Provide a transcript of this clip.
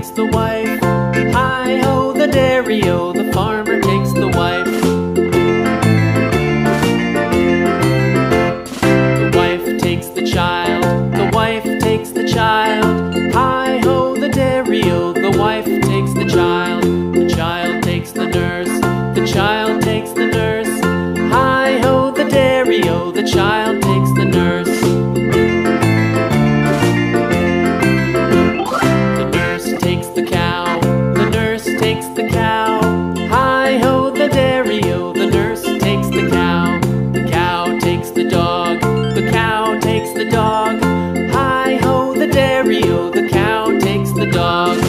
takes the wife. Hi-ho, the dairy-o, the farmer takes the wife. The wife takes the child, the wife takes the child. Hi-ho, the dairy-o, the wife takes the child. The child takes the nurse, the child takes the nurse. Hi-ho, the dairy-o, the child takes the nurse. The nurse takes the cow, the nurse takes the cow. Hi-ho, the dairy-o, the nurse takes the cow. The cow takes the dog, the cow takes the dog. Hi-ho, the dairy-o, the cow takes the dog.